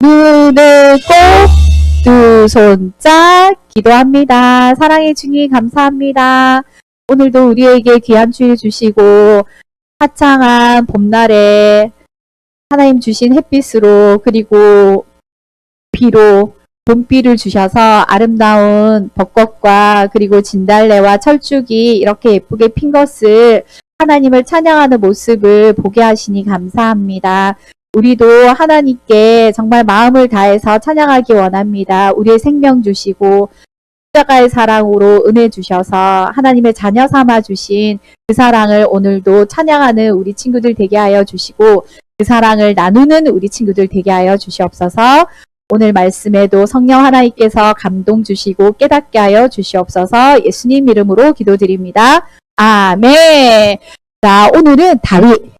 눈을 꼭 두 손짝 기도합니다. 사랑의 주님 감사합니다. 오늘도 우리에게 귀한 주일 주시고 화창한 봄날에 하나님 주신 햇빛으로 그리고 비로 봄비를 주셔서 아름다운 벚꽃과 그리고 진달래와 철쭉이 이렇게 예쁘게 핀 것을 하나님을 찬양하는 모습을 보게 하시니 감사합니다. 우리도 하나님께 정말 마음을 다해서 찬양하기 원합니다. 우리의 생명 주시고 십자가의 사랑으로 은혜 주셔서 하나님의 자녀 삼아 주신 그 사랑을 오늘도 찬양하는 우리 친구들 되게 하여 주시고 그 사랑을 나누는 우리 친구들 되게 하여 주시옵소서. 오늘 말씀에도 성령 하나님께서 감동 주시고 깨닫게 하여 주시옵소서. 예수님 이름으로 기도드립니다. 아멘. 자, 오늘은 다윗.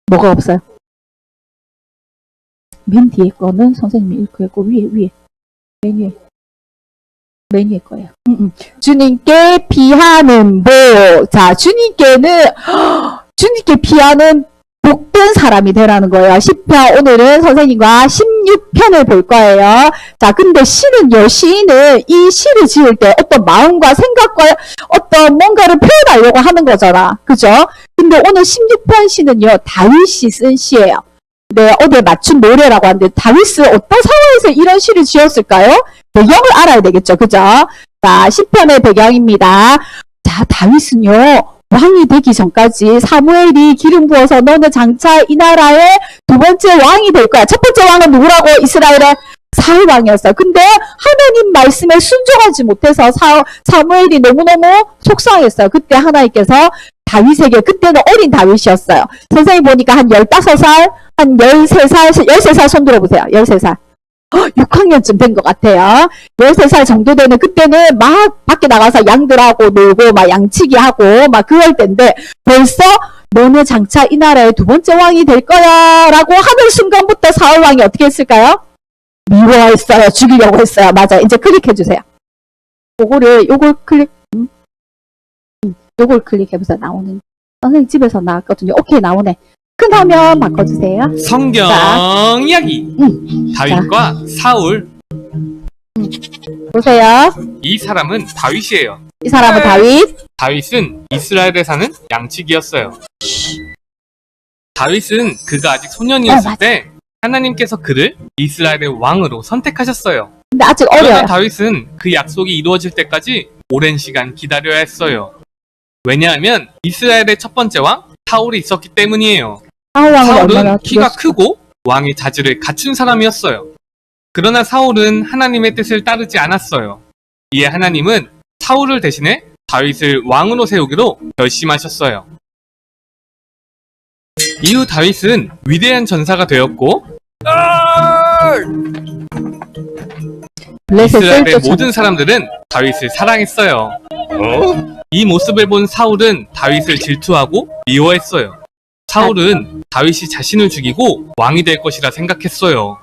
뭐가 없어요? 맨 뒤에 거는 선생님이 읽고 있고 위에 맨 위에 거예요. 주님께 비하는 복. 자, 주님께 비하는 복된 사람이 되라는 거예요. 10편, 오늘은 선생님과 16편을 볼 거예요. 자, 근데 시인은 이 시를 지을 때 어떤 마음과 생각과 어떤 뭔가를 표현하려고 하는 거잖아. 그죠? 근데 오늘 16편 시는요, 다윗이 쓴 시예요. 네, 어디에 맞춘 노래라고 하는데, 다윗은 어떤 상황에서 이런 시를 지었을까요? 배경을 알아야 되겠죠. 그죠? 자, 10편의 배경입니다. 자, 다윗은요, 왕이 되기 전까지 사무엘이 기름 부어서 너는 장차 이 나라의 두 번째 왕이 될 거야. 첫 번째 왕은 누구라고? 이스라엘의 사울 왕이었어요. 근데 하나님 말씀에 순종하지 못해서 사무엘이 너무너무 속상했어요. 그때 하나님께서 다윗에게, 그때는 어린 다윗이었어요. 선생님 보니까 한 15살, 한 13살 손 들어보세요. 13살. 6학년쯤 된 것 같아요. 13살 정도 되는, 그때는 막 밖에 나가서 양들하고 놀고 막 양치기 하고 막 그럴 때인데 벌써 너는 장차 이 나라의 두 번째 왕이 될 거야 라고 하는 순간부터 사울 왕이 어떻게 했을까요? 미워했어요. 죽이려고 했어요. 맞아요. 이제 클릭해 주세요. 요걸 클릭해보세요. 나오는. 선생님 집에서 나왔거든요. 오케이, 나오네. 큰 화면 바꿔주세요. 성경 자, 이야기. 다윗과 사울. 보세요. 이 사람은 다윗이에요. 이 사람은 다윗. 다윗은 이스라엘에 사는 양치기였어요. 다윗은 그가 아직 소년이었을 때 하나님께서 그를 이스라엘의 왕으로 선택하셨어요. 근데 아직 그러나 어려요. 다윗은 그 약속이 이루어질 때까지 오랜 시간 기다려야 했어요. 왜냐하면 이스라엘의 첫 번째 왕 사울이 있었기 때문이에요. 사울은 키가 크고 왕의 자질을 갖춘 사람이었어요. 그러나 사울은 하나님의 뜻을 따르지 않았어요. 이에 하나님은 사울을 대신해 다윗을 왕으로 세우기로 결심하셨어요. 이후 다윗은 위대한 전사가 되었고 이스라엘의 모든 사람들은 다윗을 사랑했어요. 이 모습을 본 사울은 다윗을 질투하고 미워했어요. 사울은 다윗이 자신을 죽이고 왕이 될 것이라 생각했어요.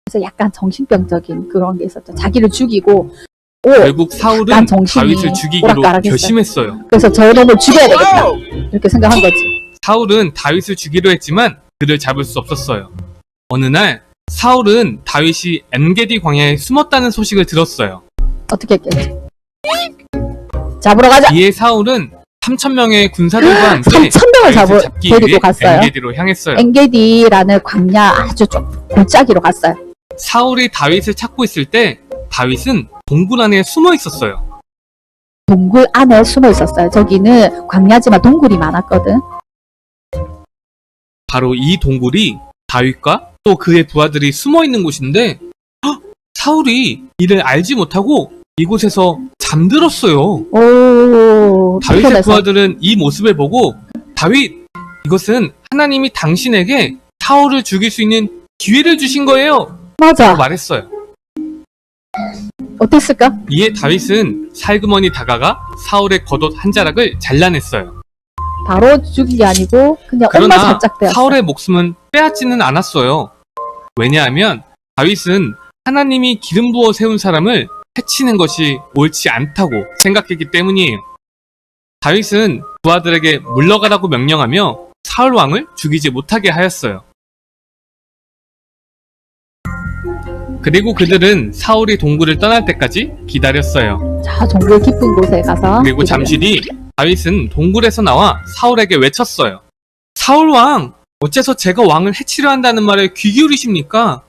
그래서 약간 정신병적인 그런 게 있었죠. 자기를 죽이고 결국 사울은 다윗을 죽이기로 결심했어요. 그래서 저 놈을 죽여야 되겠다 이렇게 생각한 거지. 사울은 다윗을 죽이려 했지만 그를 잡을 수 없었어요. 어느 날 사울은 다윗이 엔게디 광야에 숨었다는 소식을 들었어요. 어떻게 했겠지? 잡으러 가자. 이에 사울은 3,000명의 군사들과 함께 3,000명을 데리고 갔어요. 엔게디로 향했어요. 엔게디라는 광야 아주 좀 골짜기로 갔어요. 사울이 다윗을 찾고 있을 때 다윗은 동굴 안에 숨어 있었어요. 동굴 안에 숨어 있었어요. 저기는 광야지만 동굴이 많았거든. 바로 이 동굴이 다윗과 또 그의 부하들이 숨어 있는 곳인데 사울이 이를 알지 못하고 이곳에서 잠들었어요. 오, 다윗의 부하들은 이 모습을 보고 다윗, 이것은 하나님이 당신에게 사울을 죽일 수 있는 기회를 주신 거예요. 맞아. 말했어요. 어땠을까? 이에 다윗은 살그머니 다가가 사울의 겉옷 한 자락을 잘라냈어요. 바로 죽인 게 아니고 그냥 엄마 그러나 살짝 빼앗어. 사울의 목숨은 빼앗지는 않았어요. 왜냐하면 다윗은 하나님이 기름 부어 세운 사람을 해치는 것이 옳지 않다고 생각했기 때문이에요. 다윗은 부하들에게 물러가라고 명령하며 사울 왕을 죽이지 못하게 하였어요. 그리고 그들은 사울이 동굴을 떠날 때까지 기다렸어요. 자, 정글 깊은 곳에 가서. 그리고 잠시 뒤 다윗은 동굴에서 나와 사울에게 외쳤어요. 사울 왕, 어째서 제가 왕을 해치려 한다는 말에 귀 기울이십니까?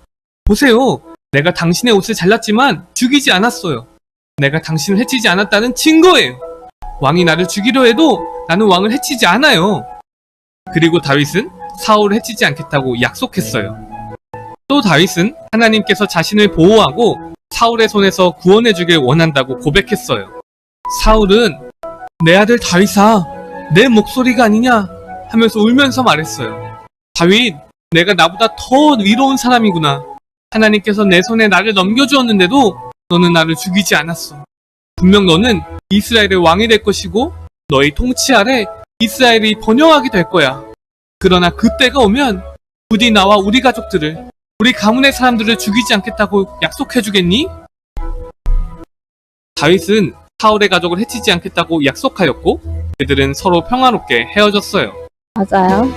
보세요. 내가 당신의 옷을 잘랐지만 죽이지 않았어요. 내가 당신을 해치지 않았다는 증거예요. 왕이 나를 죽이려 해도 나는 왕을 해치지 않아요. 그리고 다윗은 사울을 해치지 않겠다고 약속했어요. 또 다윗은 하나님께서 자신을 보호하고 사울의 손에서 구원해주길 원한다고 고백했어요. 사울은 내 아들 다윗아, 내 목소리가 아니냐 하면서 울면서 말했어요. 다윗, 내가 나보다 더 위로운 사람이구나. 하나님께서 내 손에 나를 넘겨주었는데도 너는 나를 죽이지 않았어. 분명 너는 이스라엘의 왕이 될 것이고 너의 통치 아래 이스라엘이 번영하게 될 거야. 그러나 그때가 오면 부디 나와 우리 가족들을, 우리 가문의 사람들을 죽이지 않겠다고 약속해주겠니? 다윗은 사울의 가족을 해치지 않겠다고 약속하였고 그들은 서로 평화롭게 헤어졌어요. 맞아요.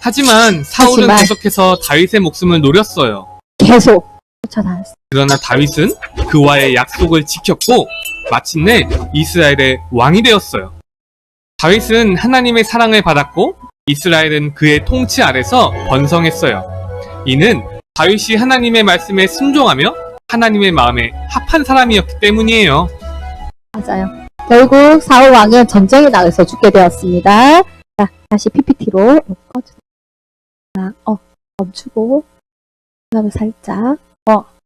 하지만 사울은 계속해서 다윗의 목숨을 노렸어요. 계속 쫓아다녔어. 그러나 다윗은 그와의 약속을 지켰고 마침내 이스라엘의 왕이 되었어요. 다윗은 하나님의 사랑을 받았고 이스라엘은 그의 통치 아래서 번성했어요. 이는 다윗이 하나님의 말씀에 순종하며 하나님의 마음에 합한 사람이었기 때문이에요. 맞아요. 결국 사울 왕은 전쟁에 나가서 죽게 되었습니다. 자, 다시 PPT로 꺼주세요. 자, 멈추고 그다음에 살짝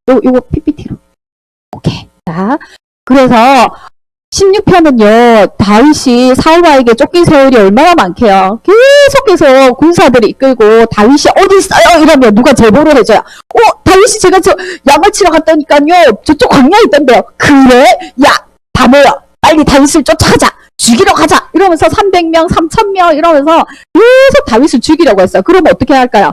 요거 PPT로. 오케이. 자, 그래서 16편은요, 다윗이 사울에게 쫓긴 세월이 얼마나 많게요. 계속해서 군사들이 이끌고, 다윗이 어디 있어요? 이러면 누가 제보를 해줘요. 다윗이 제가 양을 치러 갔다니까요. 저쪽 광야에 있던데요. 그래? 야, 다 모여. 빨리 다윗을 쫓아가자. 죽이러 가자. 이러면서 300명, 3000명 이러면서 계속 다윗을 죽이려고 했어요. 그러면 어떻게 할까요?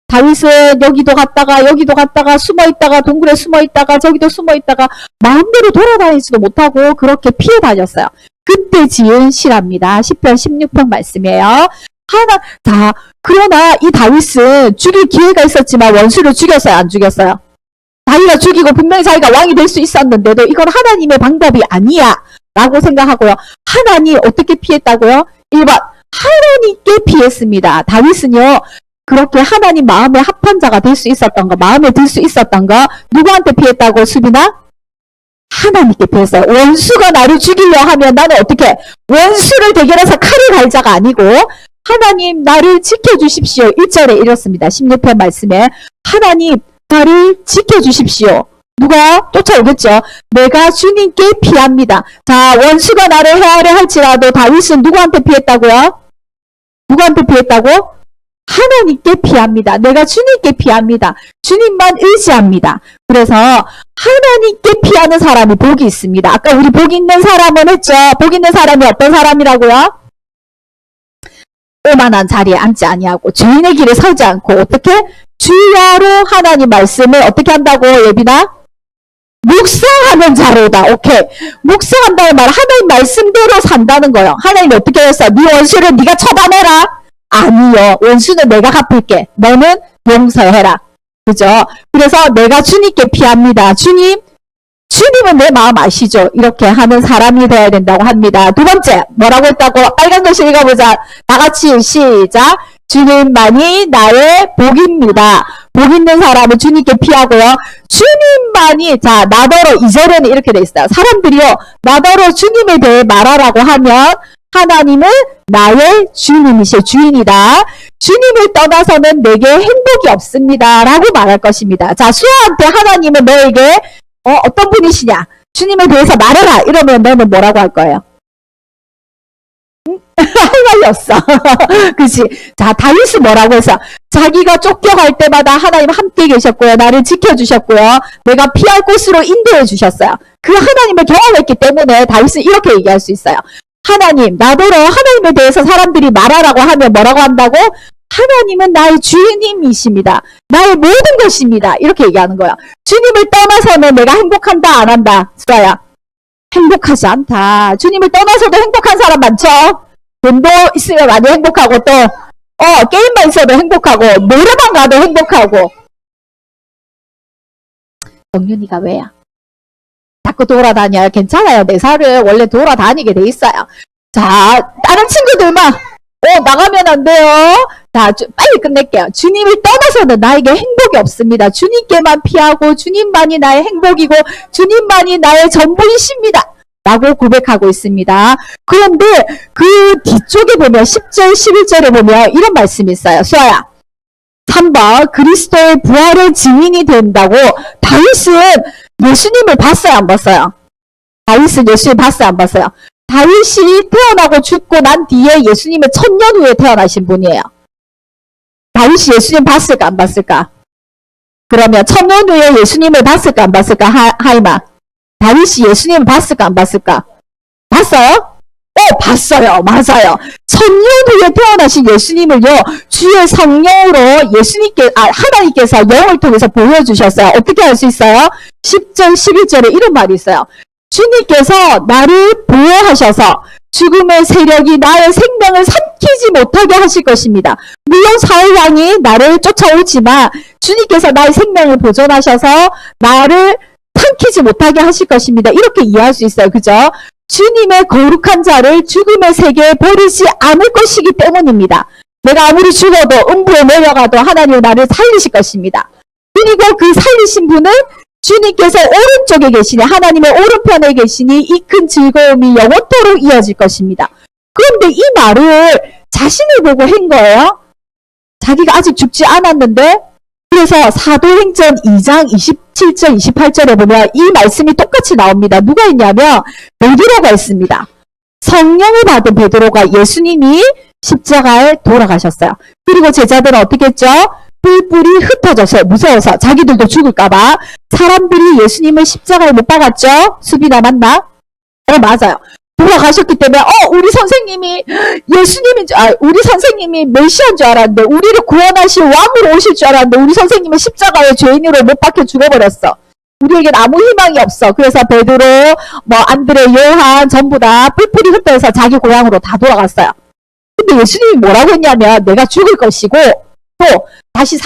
다윗은 여기도 갔다가 숨어있다가 동굴에 숨어있다가 저기도 숨어있다가 마음대로 돌아다니지도 못하고 그렇게 피해 다녔어요. 그때 지은 시랍니다. 10편 16편 말씀이에요. 그러나 이 다윗은 죽일 기회가 있었지만 원수를 죽였어요? 안 죽였어요? 자기가 죽이고 분명히 자기가 왕이 될 수 있었는데도 이건 하나님의 방법이 아니야 라고 생각하고요. 하나님 어떻게 피했다고요? 1번 하나님께 피했습니다. 다윗은요. 그렇게 하나님 마음에 합한 자가 될 수 있었던 거, 마음에 들 수 있었던 거, 누구한테 피했다고, 수빈아? 하나님께 피했어요. 원수가 나를 죽이려 하면 나는 어떻게, 원수를 대결해서 칼을 갈 자가 아니고, 하나님 나를 지켜주십시오. 1절에 이렇습니다. 16편 말씀에, 하나님 나를 지켜주십시오. 누가 쫓아오겠죠? 내가 주님께 피합니다. 자, 원수가 나를 해하려 할지라도 다윗은 누구한테 피했다고요? 누구한테 피했다고? 하나님께 피합니다. 내가 주님께 피합니다. 주님만 의지합니다. 그래서 하나님께 피하는 사람이 복이 있습니다. 아까 우리 복 있는 사람은 했죠. 복 있는 사람이 어떤 사람이라고요? 오만한 자리에 앉지 아니하고 죄인의 길에 서지 않고 어떻게? 주야로 하나님 말씀을 어떻게 한다고 예빈아? 묵상하는 자로다. 오케이. 묵상한다는 말 하나님 말씀대로 산다는 거예요. 하나님이 어떻게 했어? 네 원수를 네가 처단해라. 아니요. 원수는 내가 갚을게. 너는 용서해라. 그죠? 그래서 내가 주님께 피합니다. 주님은 내 마음 아시죠? 이렇게 하는 사람이 되어야 된다고 합니다. 두 번째, 뭐라고 했다고? 빨간 글씨 읽어보자. 다 같이 시작. 주님만이 나의 복입니다. 복 있는 사람은 주님께 피하고요. 주님만이, 자, 나더러 2절에는 이렇게 돼 있어요. 사람들이요, 나더러 주님에 대해 말하라고 하면 하나님은 나의 주님이시오. 주인이다. 주님을 떠나서는 내게 행복이 없습니다. 라고 말할 것입니다. 자, 수아한테 하나님은 너에게 어떤 분이시냐? 주님에 대해서 말해라. 이러면 너는 뭐라고 할 거예요? 할 말이 없어. 그치? 자, 다윗은 뭐라고 했어? 자기가 쫓겨갈 때마다 하나님 함께 계셨고요. 나를 지켜주셨고요. 내가 피할 곳으로 인도해 주셨어요. 그 하나님을 경험했기 때문에 다윗은 이렇게 얘기할 수 있어요. 하나님, 나더러 하나님에 대해서 사람들이 말하라고 하면 뭐라고 한다고? 하나님은 나의 주님이십니다. 나의 모든 것입니다. 이렇게 얘기하는 거야. 주님을 떠나서는 내가 행복한다, 안 한다? 수아야. 행복하지 않다. 주님을 떠나서도 행복한 사람 많죠? 돈도 있으면 많이 행복하고 또, 게임만 있어도 행복하고, 노래방 가도 행복하고, 정윤이가 왜요? 자꾸 돌아다녀요. 괜찮아요. 내 살을 원래 돌아다니게 돼 있어요. 자, 다른 친구들만 나가면 안 돼요. 자, 빨리 끝낼게요. 주님을 떠나서는 나에게 행복이 없습니다. 주님께만 피하고 주님만이 나의 행복이고 주님만이 나의 전부이십니다. 라고 고백하고 있습니다. 그런데 그 뒤쪽에 보면 10절, 11절에 보면 이런 말씀이 있어요. 수아야. 3번 그리스도의 부활의 증인이 된다고 다윗은 예수님을 봤어요? 안 봤어요? 다윗은 예수님 봤어요? 안 봤어요? 다윗이 태어나고 죽고 난 뒤에 예수님의 1000년 후에 태어나신 분이에요. 다윗이 예수님 봤을까? 안 봤을까? 그러면 1000년 후에 예수님을 봤을까? 안 봤을까? 하이마. 다윗이 예수님을 봤을까? 안 봤을까? 봤어요? 봤어요. 맞아요. 1000년 후에 태어나신 예수님을요, 주의 성령으로 하나님께서 영을 통해서 보여주셨어요. 어떻게 할 수 있어요? 10절, 11절에 이런 말이 있어요. 주님께서 나를 보호하셔서 죽음의 세력이 나의 생명을 삼키지 못하게 하실 것입니다. 물론 사울왕이 나를 쫓아오지만 주님께서 나의 생명을 보존하셔서 나를 삼키지 못하게 하실 것입니다. 이렇게 이해할 수 있어요. 그죠? 주님의 거룩한 자를 죽음의 세계에 버리지 않을 것이기 때문입니다. 내가 아무리 죽어도 음부에 내려가도 하나님은 나를 살리실 것입니다. 그리고 그 살리신 분은 주님께서 오른쪽에 계시니 하나님의 오른편에 계시니 이 큰 즐거움이 영원토록 이어질 것입니다. 그런데 이 말을 자신을 보고 한 거예요. 자기가 아직 죽지 않았는데 그래서 사도행전 2장 27절 28절에 보면 이 말씀이 똑같이 나옵니다. 누가 있냐면 베드로가 있습니다. 성령을 받은 베드로가 예수님이 십자가에 돌아가셨어요. 그리고 제자들은 어떻게 했죠? 뿔뿔이 흩어져서 무서워서 자기들도 죽을까봐 사람들이 예수님을 십자가에 못 박았죠? 수비나 맞나? 맞아요. 돌아가셨기 때문에 우리 선생님이 우리 선생님이 메시아인 줄 알았는데 우리를 구원하실 왕으로 오실 줄 알았는데 우리 선생님은 십자가에 죄인으로 못 박혀 죽어버렸어. 우리에겐 아무 희망이 없어. 그래서 베드로, 안드레, 요한 전부 다 뿔뿔이 흩어져서 자기 고향으로 다 돌아갔어요. 근데 예수님이 뭐라고 했냐면 내가 죽을 것이고 또 다시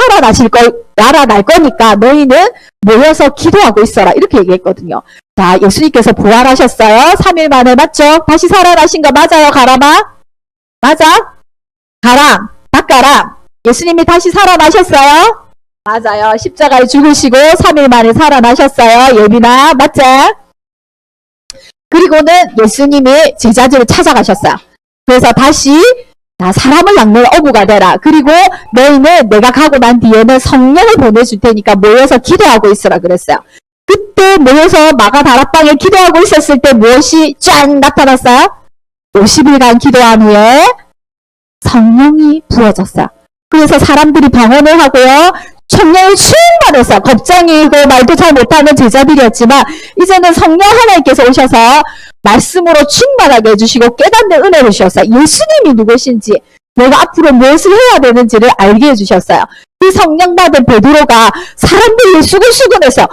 날아날 거니까 너희는 모여서 기도하고 있어라. 이렇게 얘기했거든요. 자, 예수님께서 부활하셨어요. 3일 만에 맞죠? 다시 살아나신 거 맞아요, 가람아? 맞아? 가람, 닭가람. 예수님이 다시 살아나셨어요? 맞아요. 십자가에 죽으시고 3일 만에 살아나셨어요. 예빈아, 맞지? 그리고는 예수님이 제자들을 찾아가셨어요. 그래서 다시 사람을 낳는 어부가 되라. 그리고 너희는 내가 가고 난 뒤에는 성령을 보내줄 테니까 모여서 기도하고 있으라 그랬어요. 그때 모여서 마가 다락방에 기도하고 있었을 때 무엇이 짠 나타났어요? 50일간 기도한 후에 성령이 부어졌어요. 그래서 사람들이 방언을 하고요. 성령을 충만해서 겁쟁이고 말도 잘 못하는 제자들이었지만 이제는 성령 하나님께서 오셔서 말씀으로 충만하게 해주시고 깨닫는 은혜를 주셨어요. 예수님이 누구신지 내가 앞으로 무엇을 해야 되는지를 알게 해주셨어요. 그 성령 받은 베드로가 사람들이 수근수근해서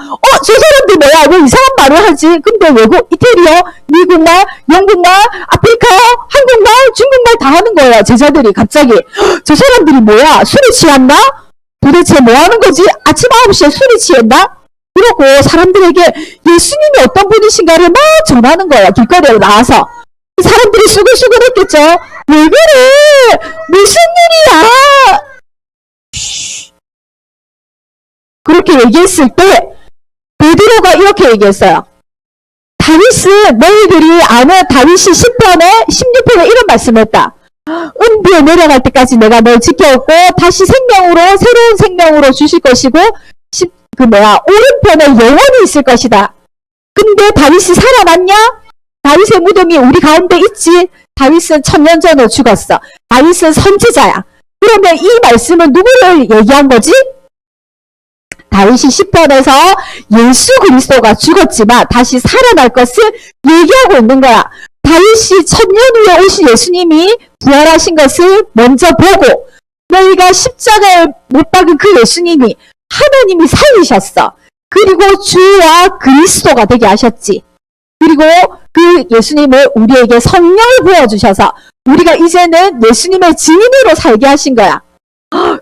저 사람들 뭐야 왜 이상한 말을 하지? 근데 외국 이태리어, 미국말, 영국말, 아프리카, 한국말, 중국말 다 하는 거예요. 제자들이 갑자기 저 사람들이 뭐야 술이 취했나? 도대체 뭐 하는 거지? 아침 9시에 술이 취했나? 그러고 사람들에게 예수님이 어떤 분이신가를 막 전하는 거예요. 길거리에 나와서. 사람들이 수근수근했겠죠. 왜 그래? 무슨 일이야? 그렇게 얘기했을 때 베드로가 이렇게 얘기했어요. 다윗은 너희들이 아는 다윗이 10편에 16편에 이런 말씀을 했다. 은비에 내려갈 때까지 내가 널 지켜왔고 다시 새로운 생명으로 주실 것이고 오른편에 영원히 있을 것이다. 근데 다윗이 살아났냐? 다윗의 무덤이 우리 가운데 있지. 다윗은 1000년 전에 죽었어. 다윗은 선지자야. 그러면 이 말씀은 누구를 얘기한 거지? 다윗이 10편에서 예수 그리스도가 죽었지만 다시 살아날 것을 얘기하고 있는 거야. 다윗이 1000년 후에 오신 예수님이 부활하신 것을 먼저 보고 너희가 십자가에 못 박은 그 예수님이 하나님이 살리셨어. 그리고 주와 그리스도가 되게 하셨지. 그리고 그 예수님을 우리에게 성령을 부어주셔서 우리가 이제는 예수님의 증인으로 살게 하신 거야.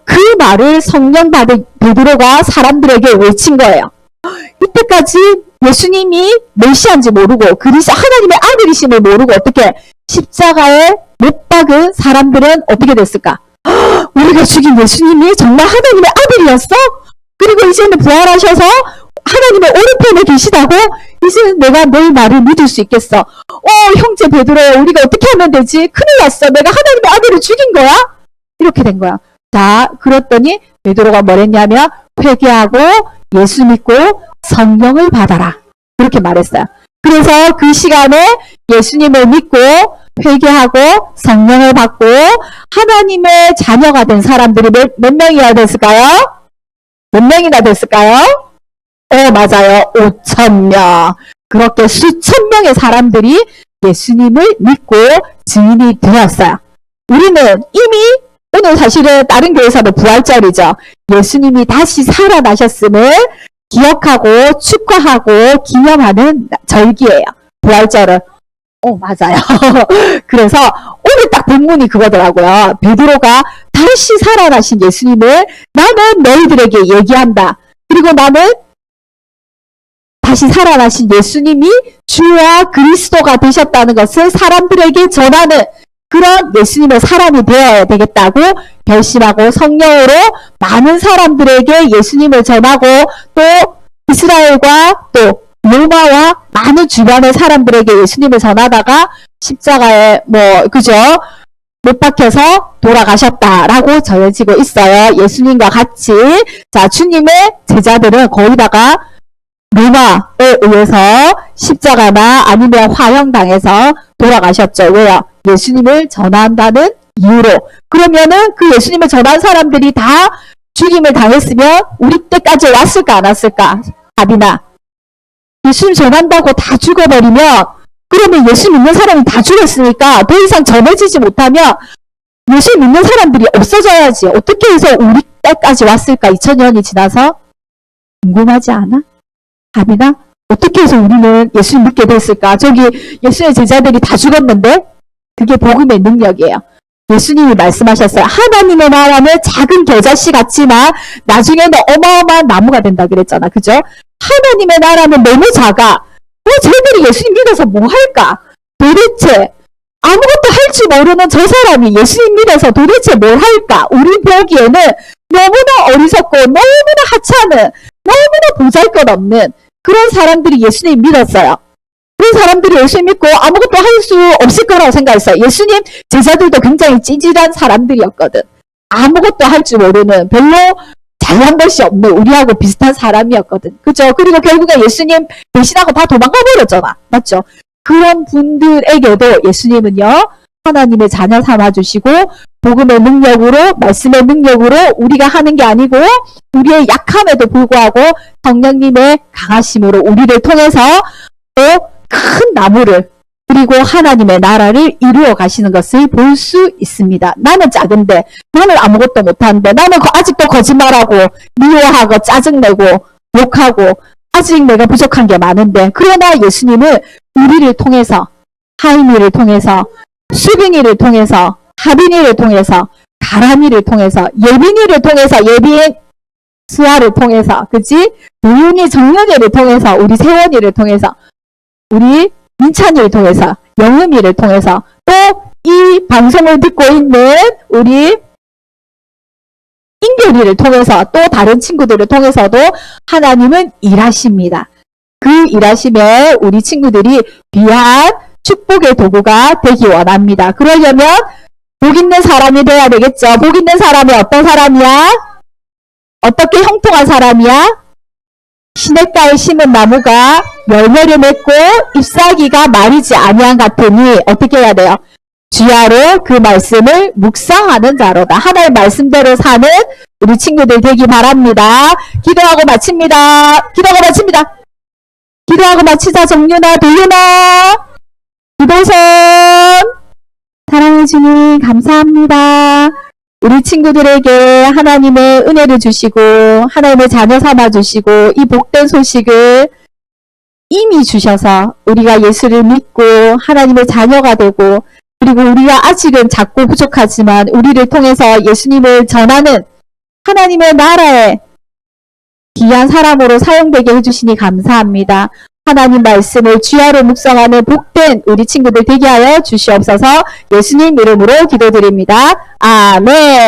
그 말을 성령 받은 베드로가 사람들에게 외친 거예요. 이때까지 예수님이 메시아인지 모르고 하나님의 아들이심을 모르고 어떻게 십자가에 못 박은 사람들은 어떻게 됐을까? 우리가 죽인 예수님이 정말 하나님의 아들이었어? 그리고 이제는 부활하셔서 하나님의 오른편에 계시다고? 이제는 내가 너의 말을 믿을 수 있겠어. 형제 베드로야, 우리가 어떻게 하면 되지? 큰일 났어. 내가 하나님의 아들을 죽인 거야? 이렇게 된 거야. 자, 그랬더니 베드로가 뭐랬냐면 회개하고 예수 믿고 성령을 받아라. 그렇게 말했어요. 그래서 그 시간에 예수님을 믿고 회개하고 성령을 받고 하나님의 자녀가 된 사람들이 몇 명이나 됐을까요? 몇 명이나 됐을까요? 맞아요. 5,000명. 그렇게 수천 명의 사람들이 예수님을 믿고 증인이 되었어요. 우리는 이미 오늘 사실은 다른 교회에서도 부활절이죠. 예수님이 다시 살아나셨음을 기억하고 축하하고 기념하는 절기예요. 부활절은. 맞아요. 그래서 오늘 딱 본문이 그거더라고요. 베드로가 다시 살아나신 예수님을 나는 너희들에게 얘기한다. 그리고 나는 다시 살아나신 예수님이 주와 그리스도가 되셨다는 것을 사람들에게 전하는 그런 예수님의 사람이 되어야 되겠다고 결심하고 성령으로 많은 사람들에게 예수님을 전하고 또 이스라엘과 또 로마와 많은 주변의 사람들에게 예수님을 전하다가 십자가에 그죠? 못 박혀서 돌아가셨다라고 전해지고 있어요. 예수님과 같이. 자, 주님의 제자들은 거의 다가 로마에 의해서 십자가나 아니면 화형당해서 돌아가셨죠. 왜요? 예수님을 전한다는 이유로. 그러면은 그 예수님을 전한 사람들이 다 죽임을 당했으면 우리 때까지 왔을까 안 왔을까? 답이나. 예수님 전한다고 다 죽어버리면 그러면 예수 믿는 사람이 다 죽었으니까 더 이상 전해지지 못하면 예수 믿는 사람들이 없어져야지. 어떻게 해서 우리 때까지 왔을까? 2000년이 지나서? 궁금하지 않아? 답이나? 어떻게 해서 우리는 예수님 믿게 됐을까? 저기 예수님의 제자들이 다 죽었는데 그게 복음의 능력이에요. 예수님이 말씀하셨어요. 하나님의 나라는 작은 겨자씨 같지만 나중에는 어마어마한 나무가 된다 그랬잖아. 그죠? 하나님의 나라는 너무 작아. 쟤들이 예수님 믿어서 뭐 할까? 도대체 아무것도 할 줄 모르는 저 사람이 예수님 믿어서 도대체 뭘 할까? 우리 보기에는 너무나 어리석고 너무나 하찮은 너무나 보잘것없는 그런 사람들이 예수님 믿었어요. 그런 사람들이 예수님 믿고 아무것도 할 수 없을 거라고 생각했어요. 예수님 제자들도 굉장히 찌질한 사람들이었거든. 아무것도 할 줄 모르는 별로 잘한 것이 없는 우리하고 비슷한 사람이었거든. 그죠? 그리고 결국에 예수님 배신하고 다 도망가 버렸잖아. 맞죠? 그런 분들에게도 예수님은요. 하나님의 자녀 삼아주시고 복음의 능력으로 말씀의 능력으로 우리가 하는 게 아니고 우리의 약함에도 불구하고 성령님의 강하심으로 우리를 통해서 또 큰 나무를 그리고 하나님의 나라를 이루어 가시는 것을 볼 수 있습니다. 나는 작은데 나는 아무것도 못하는데 나는 아직도 거짓말하고 미워하고 짜증내고 욕하고 아직 내가 부족한 게 많은데 그러나 예수님은 우리를 통해서 하인이를 통해서 수빈이를 통해서 하빈이를 통해서 가람이를 통해서 예빈이를 통해서 예빈 수아를 통해서 그치? 노윤이 정연이를 통해서 우리 세원이를 통해서 우리 민찬이를 통해서 영음이를 통해서 또 이 방송을 듣고 있는 우리 인결이를 통해서 또 다른 친구들을 통해서도 하나님은 일하십니다. 그 일하심에 우리 친구들이 귀한 축복의 도구가 되기 원합니다. 그러려면 복 있는 사람이 돼야 되겠죠. 복 있는 사람이 어떤 사람이야? 어떻게 형통한 사람이야? 시냇가에 심은 나무가 열매를 맺고 잎사귀가 마르지 아니한 같으니 어떻게 해야 돼요? 주야로 그 말씀을 묵상하는 자로다. 하나의 말씀대로 사는 우리 친구들 되기 바랍니다. 기도하고 마칩니다. 기도하고 마칩니다. 기도하고 마치자. 정윤아, 도윤아, 기도선. 사랑해 주님 감사합니다. 우리 친구들에게 하나님의 은혜를 주시고 하나님의 자녀 삼아 주시고 이 복된 소식을 이미 주셔서 우리가 예수를 믿고 하나님의 자녀가 되고 그리고 우리가 아직은 작고 부족하지만 우리를 통해서 예수님을 전하는 하나님의 나라의 귀한 사람으로 사용되게 해주시니 감사합니다. 하나님 말씀을 주야로 묵상하는 복된 우리 친구들 되게 하여 주시옵소서. 예수님 이름으로 기도드립니다. 아멘.